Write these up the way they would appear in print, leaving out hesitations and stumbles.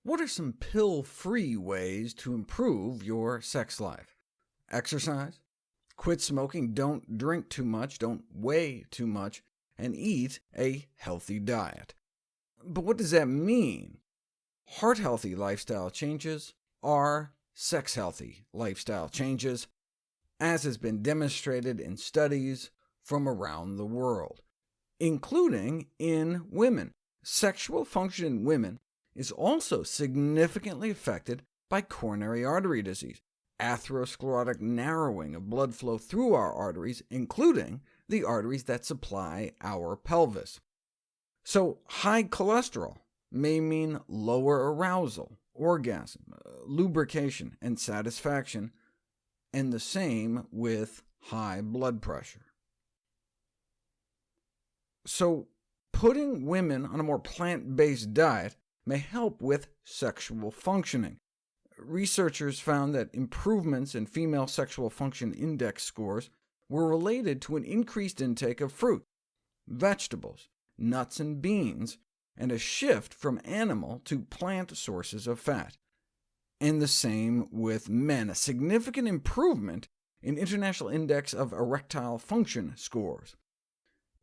What are some pill-free ways to improve your sex life? Exercise, quit smoking, don't drink too much, don't weigh too much, and eat a healthy diet. But what does that mean? Heart-healthy lifestyle changes are sex-healthy lifestyle changes, as has been demonstrated in studies from around the world, including in women. Sexual function in women is also significantly affected by coronary artery disease, atherosclerotic narrowing of blood flow through our arteries, including the arteries that supply our pelvis. So high cholesterol may mean lower arousal, orgasm, lubrication, and satisfaction, and the same with high blood pressure. So putting women on a more plant-based diet may help with sexual functioning. Researchers found that improvements in female sexual function index scores were related to an increased intake of fruit, vegetables, nuts and beans, and a shift from animal to plant sources of fat. And the same with men, a significant improvement in International Index of Erectile Function scores.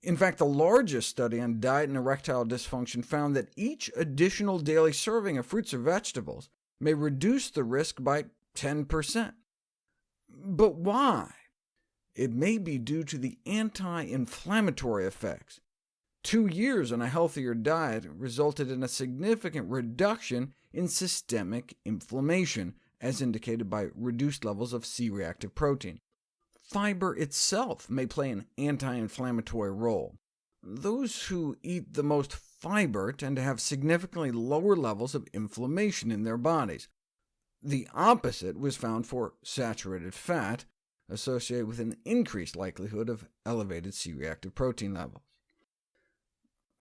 In fact, the largest study on diet and erectile dysfunction found that each additional daily serving of fruits or vegetables may reduce the risk by 10%. But why? It may be due to the anti-inflammatory effects. 2 years on a healthier diet resulted in a significant reduction in systemic inflammation, as indicated by reduced levels of C-reactive protein. Fiber itself may play an anti-inflammatory role. Those who eat the most fiber tend to have significantly lower levels of inflammation in their bodies. The opposite was found for saturated fat, associated with an increased likelihood of elevated C-reactive protein levels.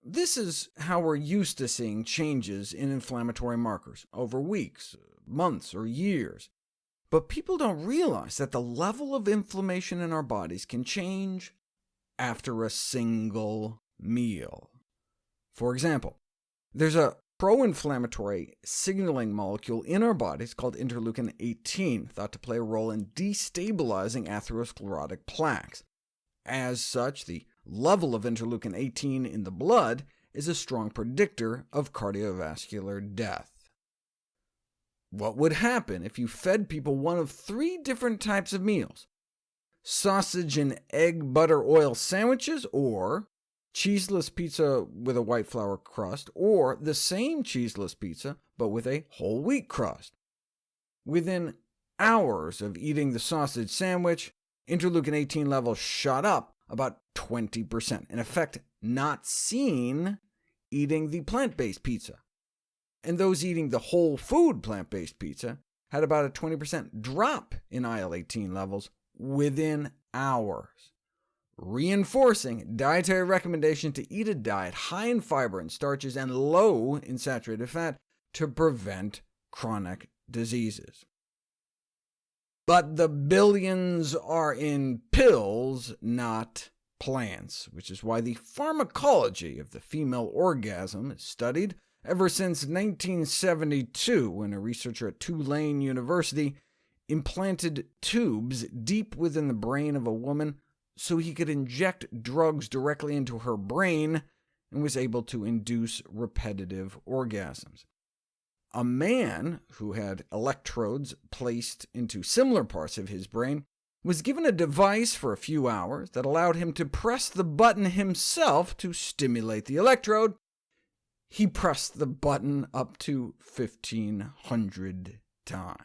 This is how we're used to seeing changes in inflammatory markers over weeks, months, or years. But people don't realize that the level of inflammation in our bodies can change after a single meal. For example, there's a pro-inflammatory signaling molecule in our bodies called interleukin-18, thought to play a role in destabilizing atherosclerotic plaques. As such, the level of interleukin-18 in the blood is a strong predictor of cardiovascular death. What would happen if you fed people one of 3 different types of meals? Sausage and egg butter oil sandwiches, or cheeseless pizza with a white flour crust, or the same cheeseless pizza, but with a whole wheat crust. Within hours of eating the sausage sandwich, interleukin-18 levels shot up about 20%, an effect not seen eating the plant-based pizza. And those eating the whole food plant-based pizza had about a 20% drop in IL-18 levels within hours, reinforcing dietary recommendation to eat a diet high in fiber and starches and low in saturated fat to prevent chronic diseases. But the billions are in pills, not plants, which is why the pharmacology of the female orgasm is studied ever since 1972, when a researcher at Tulane University implanted tubes deep within the brain of a woman so he could inject drugs directly into her brain, and was able to induce repetitive orgasms. A man who had electrodes placed into similar parts of his brain was given a device for a few hours that allowed him to press the button himself to stimulate the electrode. He pressed the button up to 1,500 times.